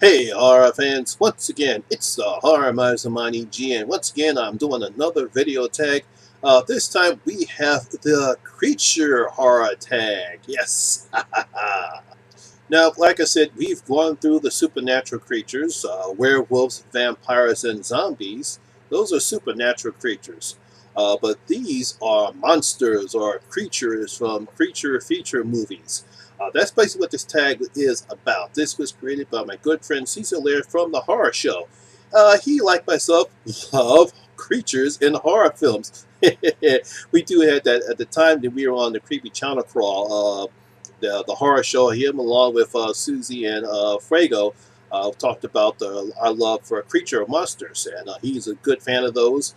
Hey horror fans, once again it's the Horror Miser Monty G, and once again I'm doing another video tag. This time we have the creature horror tag. Yes. Now, like I said, we've gone through the supernatural creatures, werewolves, vampires, and zombies. Those are supernatural creatures. But these are monsters or creatures from creature feature movies. That's basically what this tag is about. This was created by my good friend Cecil Laird from the Horror Show. He, like myself, love creatures in horror films. We do have that at the time that we were on the Creepy Channel Crawl. The horror show, him along with Susie and Frago talked about our love for creature or monsters, and he's a good fan of those.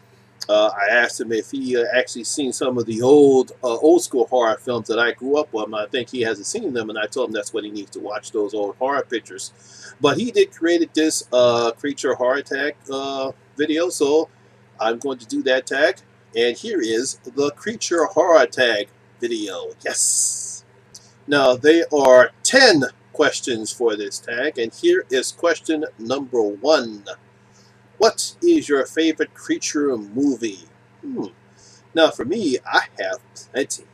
I asked him if he actually seen some of the old school horror films that I grew up with. I think he hasn't seen them, and I told him that's what he needs to watch, those old horror pictures. But he did create this creature horror tag video, so I'm going to do that tag. And here is the creature horror tag video. Yes. Now, there are 10 questions for this tag, and here is question number 1. What is your favorite creature movie? Now, for me, I have plenty.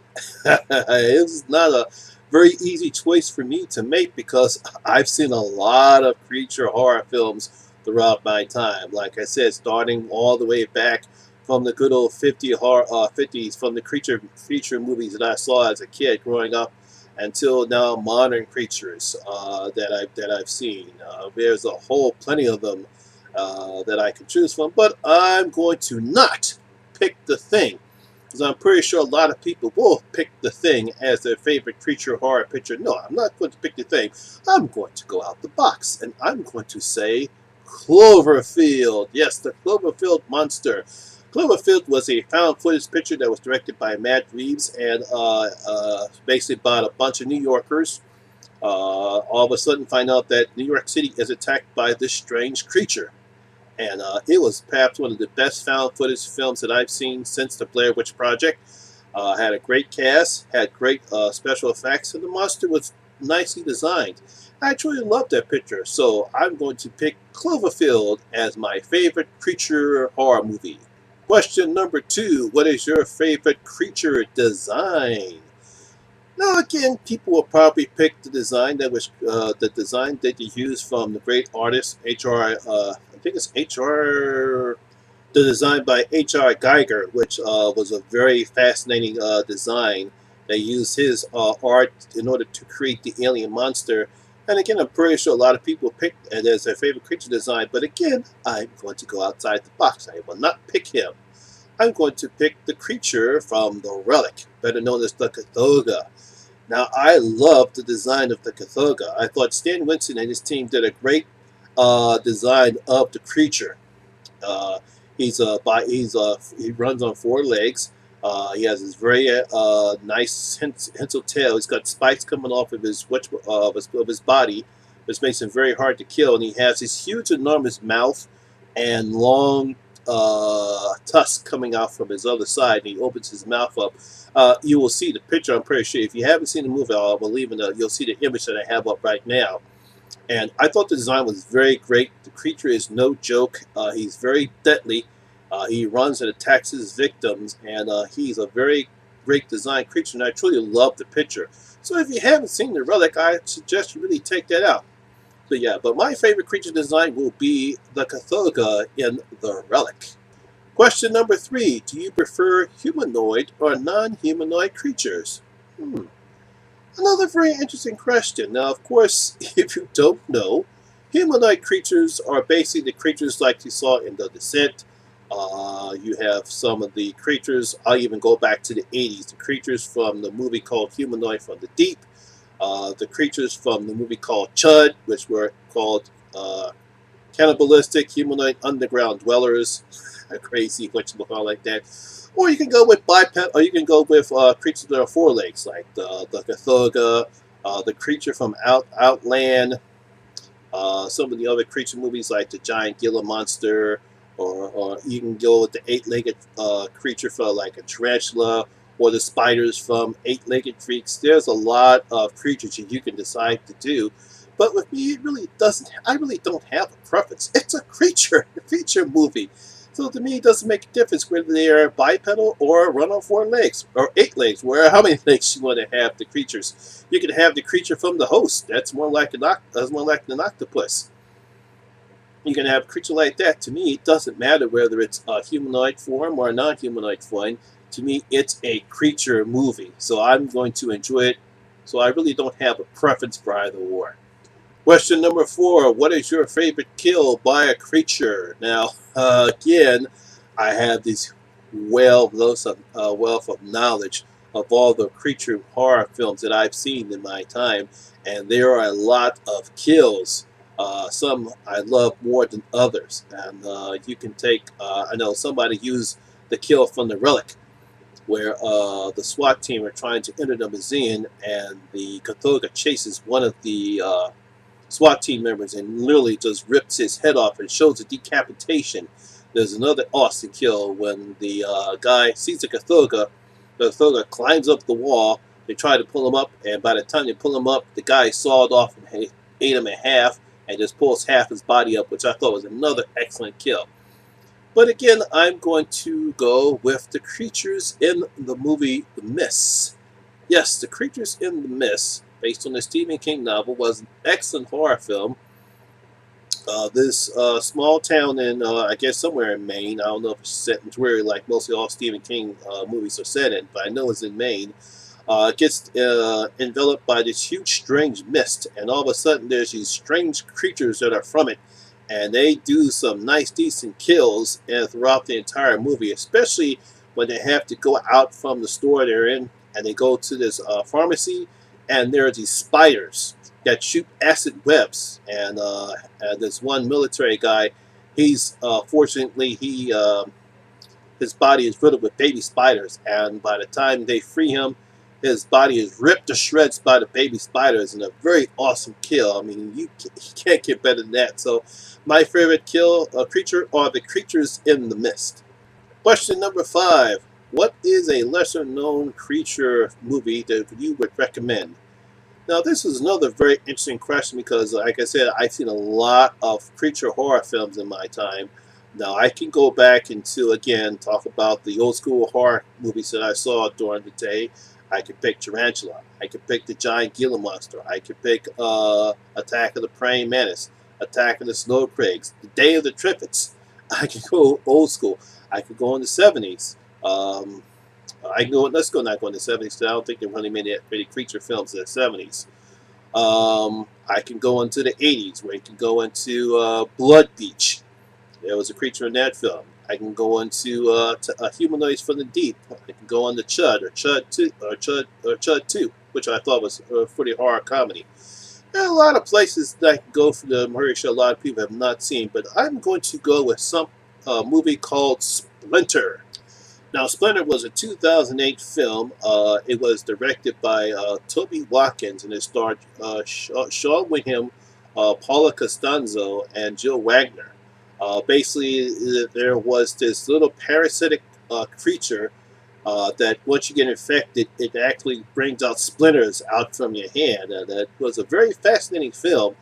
It's not a very easy choice for me to make because I've seen a lot of creature horror films throughout my time. Like I said, starting all the way back from the good old 50s, from the creature feature movies that I saw as a kid growing up, until now modern creatures that I've seen. There's a whole plenty of them that I can choose from, but I'm going to not pick The Thing, because I'm pretty sure a lot of people will pick The Thing as their favorite creature horror picture. No, I'm not going to pick The Thing. I'm going to go out the box, and I'm going to say Cloverfield. Yes, the Cloverfield monster. Cloverfield was a found footage picture that was directed by Matt Reeves and basically about a bunch of New Yorkers. All of a sudden find out that New York City is attacked by this strange creature. And it was perhaps one of the best found footage films that I've seen since the Blair Witch Project. Had a great cast, had great special effects, and the monster was nicely designed. I truly loved that picture, so I'm going to pick Cloverfield as my favorite creature horror movie. Question number 2, what is your favorite creature design? Now again, people will probably pick the design that was they used from the great artist H.R. I think it's H.R. The design by H.R. Geiger, which was a very fascinating design. They used his art in order to create the alien monster. And again, I'm pretty sure a lot of people picked it as their favorite creature design. But again, I'm going to go outside the box. I will not pick him. I'm going to pick the creature from The Relic, better known as the Cthulhu. Now, I love the design of the Cthulhu. I thought Stan Winston and his team did a great design of the creature. He runs on 4 legs. He has this very nice hensel tail. He's got spikes coming off of his body, which makes him very hard to kill. And he has this huge, enormous mouth and long tusks coming out from his other side. And he opens his mouth up. You will see the picture, I'm pretty sure. If you haven't seen the movie, I will leave you'll see the image that I have up right now. And I thought the design was very great. The creature is no joke. He's very deadly. He runs and attacks his victims, and he's a very great design creature, and I truly love the picture. So if you haven't seen The Relic, I suggest you really take that out. So yeah, but my favorite creature design will be the Cthulhu in The Relic. Question number 3, do you prefer humanoid or non-humanoid creatures? Another very interesting question. Now, of course, if you don't know, humanoid creatures are basically the creatures like you saw in The Descent. You have some of the creatures, I'll even go back to the 80s, the creatures from the movie called Humanoid from the Deep, the creatures from the movie called Chud, which were called cannibalistic humanoid underground dwellers, crazy whatchamacallit like that. Or you can go with biped, or you can go with creatures that are 4 legs, like the Cthulhu, the creature from Outland, some of the other creature movies like the giant Gila monster, or you can go with the 8-legged creature for like a tarantula, or the spiders from 8-legged freaks. There's a lot of creatures that you can decide to do. But with me, it really doesn't. I really don't have a preference. It's a creature movie. So to me, it doesn't make a difference whether they are bipedal or run on 4 legs or 8 legs. Where how many legs you want to have the creatures? You can have the creature from the host. That's more like that's more like an octopus. You can have a creature like that. To me, it doesn't matter whether it's a humanoid form or a non-humanoid form. To me, it's a creature movie. So I'm going to enjoy it. So I really don't have a preference for either or. Question number 4. What is your favorite kill by a creature? Now, again, I have this wealth of knowledge of all the creature horror films that I've seen in my time, and there are a lot of kills. Some I love more than others, and you can take. I know somebody used the kill from the Relic, where the SWAT team are trying to enter the museum, and the Cthulhu chases one of the SWAT team members and literally just rips his head off and shows a decapitation. There's another awesome kill when the guy sees the Cthulhu climbs up the wall. They try to pull him up, and by the time they pull him up, the guy sawed off and ate him in half and just pulls half his body up, which I thought was another excellent kill. But again, I'm going to go with the creatures in the movie The Mist. Yes, The Creatures in the Mist, based on the Stephen King novel, was an excellent horror film. This small town in, I guess, somewhere in Maine. I don't know if it's set in Dreary like mostly all Stephen King movies are set in, but I know it's in Maine. Gets enveloped by this huge, strange mist, and all of a sudden there's these strange creatures that are from it, and they do some nice, decent kills throughout the entire movie, especially when they have to go out from the store they're in, and they go to this pharmacy, and there are these spiders that shoot acid webs, and there's one military guy. He's fortunately his body is riddled with baby spiders, and by the time they free him, his body is ripped to shreds by the baby spiders in a very awesome kill. I mean, you can't get better than that. So, my favorite creature are the creatures in the mist. Question number 5. What is a lesser-known creature movie that you would recommend? Now, this is another very interesting question because, like I said, I've seen a lot of creature horror films in my time. Now, I can go back into, again, talk about the old school horror movies that I saw during the day. I could pick Tarantula. I could pick The Giant Gila Monster. I could pick Attack of the Praying Mantis, Attack of the Snow Craigs, The Day of the Triffids. I could go old school. I could go in the 70s. I can go. Let's go not go in the 70s because I don't think they really made any creature films in the 70s. I can go into the 80s where you can go into Blood Beach. There was a creature in that film. I can go into Humanoids from the Deep. I can go on to Chud or Chud 2, which I thought was a pretty horror comedy. There are a lot of places that I can go for the murder show a lot of people have not seen, but I'm going to go with some movie called Splinter. Now, Splinter was a 2008 film. It was directed by Toby Watkins, and it starred Sean Whigham, Paula Costanzo, and Jill Wagner. Basically, there was this little parasitic creature that once you get infected, it actually brings out splinters out from your hand. That was a very fascinating film.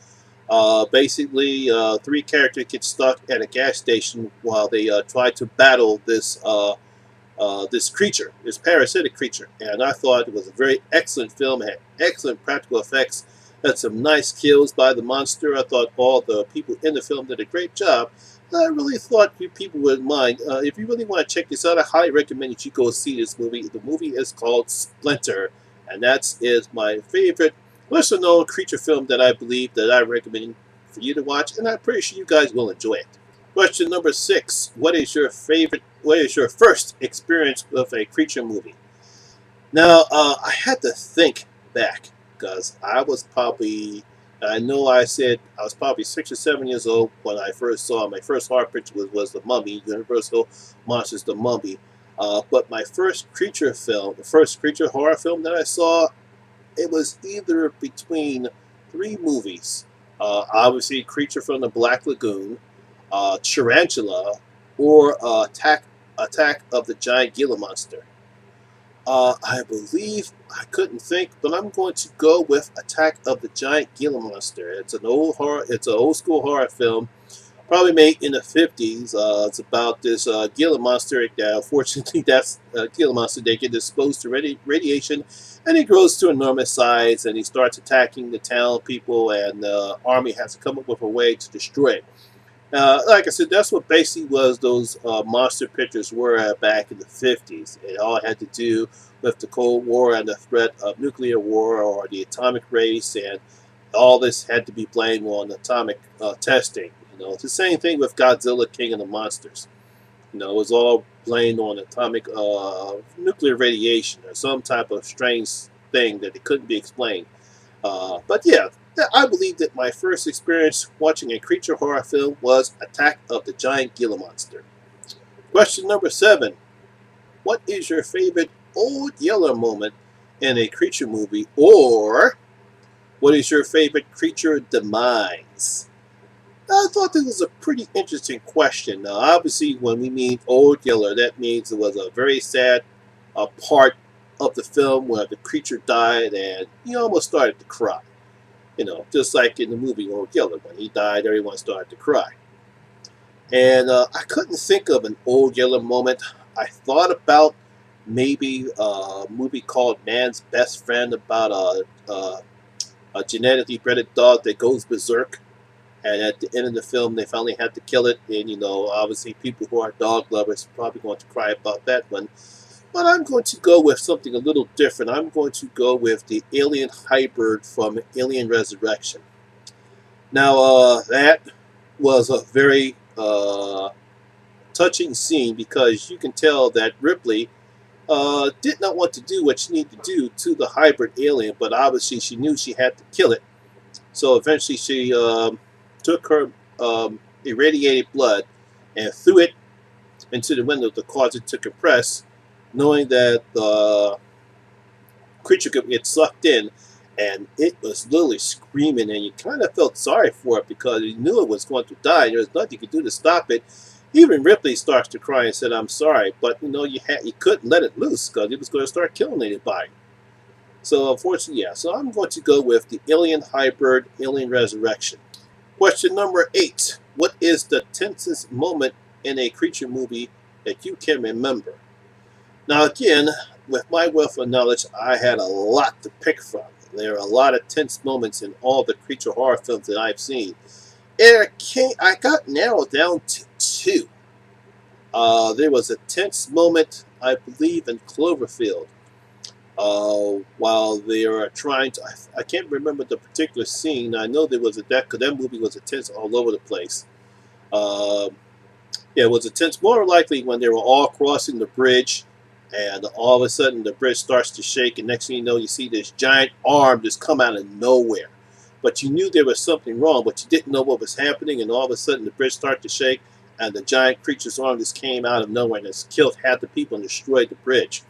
Basically, 3 characters get stuck at a gas station while they try to battle this creature, this parasitic creature. And I thought it was a very excellent film. It had excellent practical effects. Had some nice kills by the monster. I thought all the people in the film did a great job. I really thought you people wouldn't mind. If you really want to check this out, I highly recommend that you go see this movie. The movie is called Splinter, and that is my favorite lesser-known creature film that I believe that I recommend for you to watch, and I'm pretty sure you guys will enjoy it. Question number 6. What is your first experience with a creature movie? Now, I had to think back because I was probably, I know I said I was probably 6 or 7 years old when I first saw my first horror picture was The Mummy, Universal Monsters The Mummy. But my first creature film, the first creature horror film that I saw, it was either between 3 movies. Obviously, Creature from the Black Lagoon, Tarantula, or Attack of the Giant Gila Monster. I believe I couldn't think, but I'm going to go with Attack of the Giant Gila Monster. It's an old horror. It's an old school horror film, probably made in the 50s. It's about this Gila monster. Unfortunately, that's Gila monster. They get exposed to radiation, and he grows to enormous size, and he starts attacking the town people, and the army has to come up with a way to destroy it. Like I said, that's what basically was those monster pictures were back in the 50s. It all had to do with the Cold War and the threat of nuclear war or the atomic race, and all this had to be blamed on atomic testing. It's the same thing with Godzilla, King of the Monsters. It was all blamed on atomic nuclear radiation or some type of strange thing that it couldn't be explained. But yeah, I believe that my first experience watching a creature horror film was Attack of the Giant Gila Monster. Question number 7. What is your favorite Old Yeller moment in a creature movie? Or what is your favorite creature demise? I thought this was a pretty interesting question. Now, obviously, when we mean Old Yeller, that means it was a very sad part of the film where the creature died and he almost started to cry. Just like in the movie Old Yeller. When he died, everyone started to cry. And I couldn't think of an Old Yeller moment. I thought about maybe a movie called Man's Best Friend about a genetically bred dog that goes berserk. And at the end of the film, they finally had to kill it. And, obviously people who are dog lovers are probably going to cry about that one. But I'm going to go with something a little different. I'm going to go with the alien hybrid from Alien Resurrection. Now, that was a very touching scene because you can tell that Ripley did not want to do what she needed to do to the hybrid alien, but obviously she knew she had to kill it. So eventually she took her irradiated blood and threw it into the window to cause it to compress, knowing that the creature could get sucked in, and it was literally screaming, and you kind of felt sorry for it because you knew it was going to die. There was nothing you could do to stop it. Even Ripley starts to cry and said, "I'm sorry," but you couldn't let it loose because it was going to start killing anybody. So unfortunately, yeah. So I'm going to go with the alien hybrid, Alien Resurrection. Question number 8. What is the tensest moment in a creature movie that you can remember? Now again, with my wealth of knowledge, I had a lot to pick from. There are a lot of tense moments in all the creature horror films that I've seen. I got narrowed down to 2. There was a tense moment, I believe, in Cloverfield. While they were trying to, I can't remember the particular scene. I know there was that movie was intense all over the place. Yeah, it was intense. More likely when they were all crossing the bridge, and all of a sudden the bridge starts to shake, and next thing you know, you see this giant arm just come out of nowhere. But you knew there was something wrong, but you didn't know what was happening, and all of a sudden the bridge started to shake, and the giant creature's arm just came out of nowhere and just killed half the people and destroyed the bridge.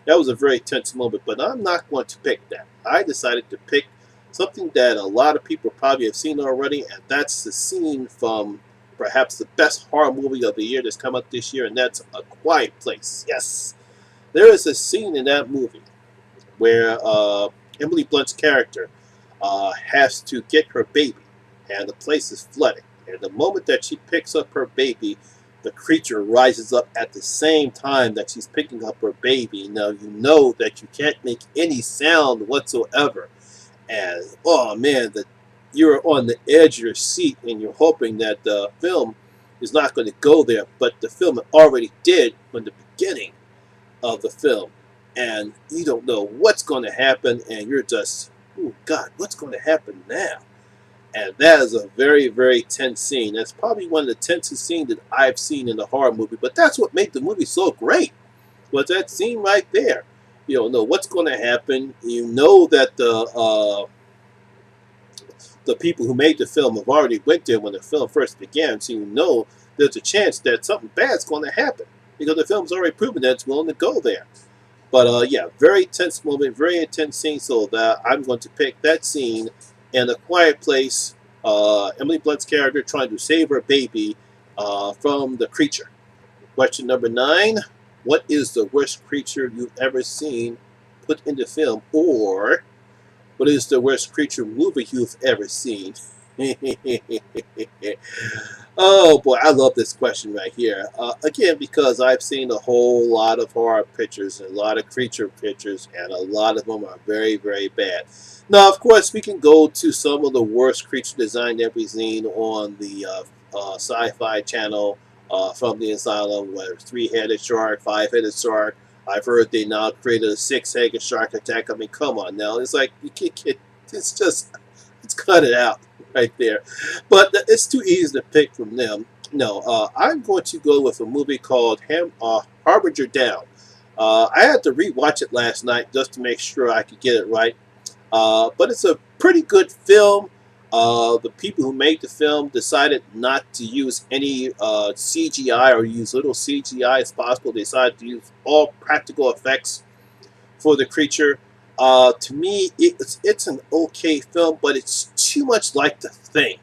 That was a very tense moment, but I'm not going to pick that. I decided to pick something that a lot of people probably have seen already, and that's the scene from perhaps the best horror movie of the year that's come out this year, and that's A Quiet Place. Yes, there is a scene in that movie where Emily Blunt's character has to get her baby, and the place is flooded. And the moment that she picks up her baby, the creature rises up at the same time that she's picking up her baby. Now you know that you can't make any sound whatsoever. And oh man, you're on the edge of your seat and you're hoping that the film is not going to go there. But the film already did from the beginning of the film. And you don't know what's going to happen, and you're just, oh God, what's going to happen now? And that is a very, very tense scene. That's probably one of the tensest scenes that I've seen in a horror movie. But that's what made the movie so great, was that scene right there. You don't know what's going to happen. You know that the people who made the film have already went there when the film first began. So you know there's a chance that something bad's going to happen because the film's already proven that it's willing to go there. But yeah, very tense moment, very intense scene. So that I'm going to pick that scene in A Quiet Place. Emily Blunt's character trying to save her baby from the creature. Question number 9. What is the worst creature you've ever seen put into film? Or what is the worst creature movie you've ever seen? Oh boy, I love this question right here. Again, because I've seen a whole lot of horror pictures and a lot of creature pictures, and a lot of them are very, very bad. Now, of course, we can go to some of the worst creature design that we've seen on the Sci-Fi Channel from the Asylum, whether it's three-headed shark, five-headed shark. I've heard they now created a six-headed shark attack. I mean, come on now. It's like, you can't get, it's just, let's cut it out right there. But it's too easy to pick from them. No, I'm going to go with a movie called Harbinger Down. I had to rewatch it last night just to make sure I could get it right. But it's a pretty good film. The people who made the film decided not to use any CGI or use little CGI as possible. They decided to use all practical effects for the creature. To me, it's an okay film, but it's too much like The Thing.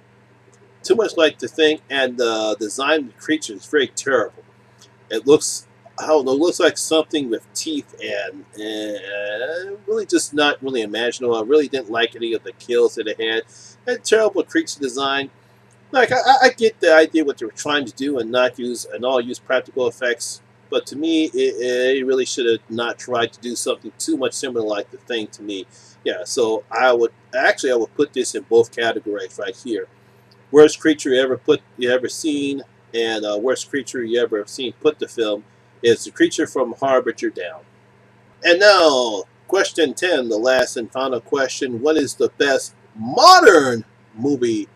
Too much like The Thing, and the design of the creature is very terrible. It looks, I don't know, it looks like something with teeth, and really just not really imaginable. I really didn't like any of the kills that it had. And terrible creature design. Like, I get the idea what they were trying to do and not use, and all use practical effects. But to me, it really should have not tried to do something too much similar like The Thing to me. Yeah, so I would put this in both categories right here. Worst creature you ever seen, and worst creature you ever seen put to film is the creature from Harbinger Down. And now, question 10, the last and final question. What is the best modern movie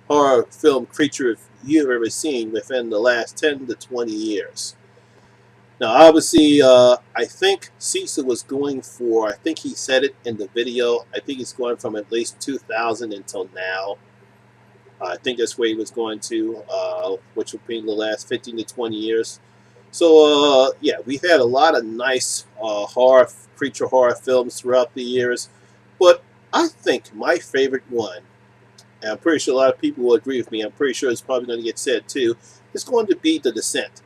horror film creature you've ever seen within the last 10 to 20 years? Now, obviously, I think Cecil was going for, I think he said it in the video, I think he's going from at least 2000 until now. I think that's where he was going to, which would be in the last 15 to 20 years. So, yeah, we've had a lot of nice creature horror films throughout the years. But I think my favorite one, and I'm pretty sure a lot of people will agree with me, I'm pretty sure it's probably going to get said too, is going to be The Descent.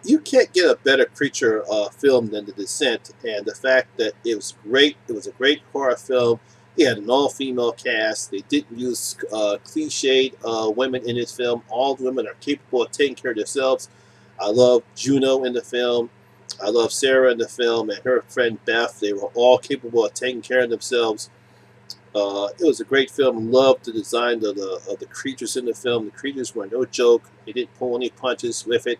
You can't get a better creature film than The Descent, and the fact that it was great, it was a great horror film. He had an all-female cast. They didn't use cliched women in this film. All the women are capable of taking care of themselves. I love Juno in the film. I love Sarah in the film, and her friend Beth. They were all capable of taking care of themselves. It was a great film. Loved the design of the creatures in the film. The creatures were no joke. They didn't pull any punches with it.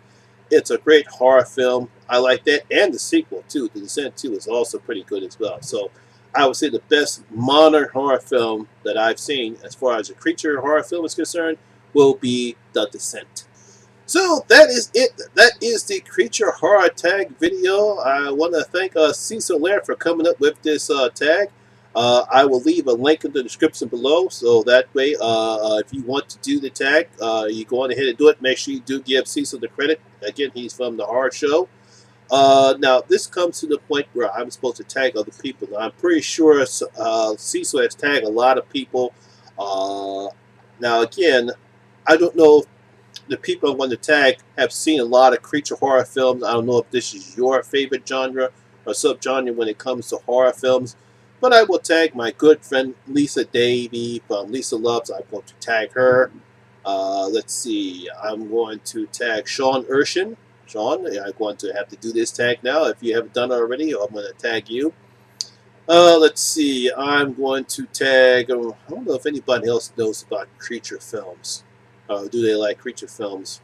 It's a great horror film. I like that. And the sequel, too. The Descent 2 is also pretty good as well. So I would say the best modern horror film that I've seen as far as a creature horror film is concerned will be The Descent. So that is it. That is the creature horror tag video. I want to thank Cecil Laird for coming up with this tag. I will leave a link in the description below, so that way, if you want to do the tag, you go on ahead and do it. Make sure you do give Cecil the credit. Again, he's from the horror show. Now, this comes to the point where I'm supposed to tag other people. Now, I'm pretty sure Cecil has tagged a lot of people. Now, again, I don't know if the people I want to tag have seen a lot of creature horror films. I don't know if this is your favorite genre or subgenre when it comes to horror films. But I will tag my good friend Lisa Davey from Lisa Loves. I'm going to tag her. Let's see. I'm going to tag Sean Urshan. Sean, I'm going to have to do this tag now. If you haven't done it already, I'm going to tag you. Let's see. I'm going to tag. I don't know if anybody else knows about creature films. Do they like creature films?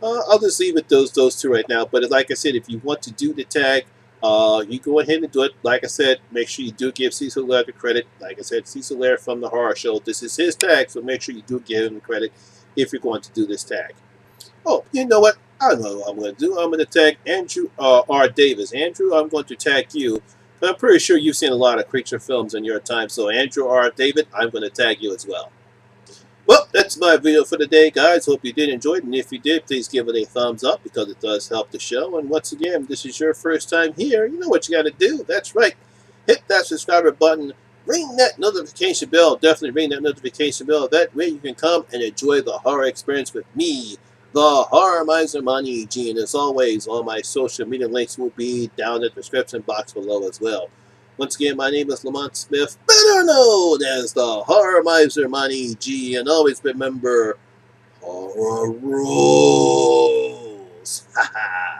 I'll just leave it those two right now. But like I said, if you want to do the tag, you go ahead and do it. Like I said, make sure you do give Cecil Laird the credit. Like I said, Cecil Laird from the horror show. This is his tag, so make sure you do give him the credit if you're going to do this tag. Oh, you know what? I know what I'm going to do. I'm going to tag Andrew R. Davis. Andrew, I'm going to tag you. I'm pretty sure you've seen a lot of creature films in your time, so Andrew R. David, I'm going to tag you as well. Well, that's my video for today, guys. Hope you did enjoy it, and if you did, please give it a thumbs up because it does help the show. And once again, if this is your first time here, you know what you got to do. That's right. Hit that subscriber button. Ring that notification bell. Definitely ring that notification bell. That way you can come and enjoy the horror experience with me the Horror Miser Monty G, and as always, all my social media links will be down in the description box below as well. Once again, my name is Lamont Smith, better known as the Horror Miser Monty G, and always remember, horror rules. Ha ha.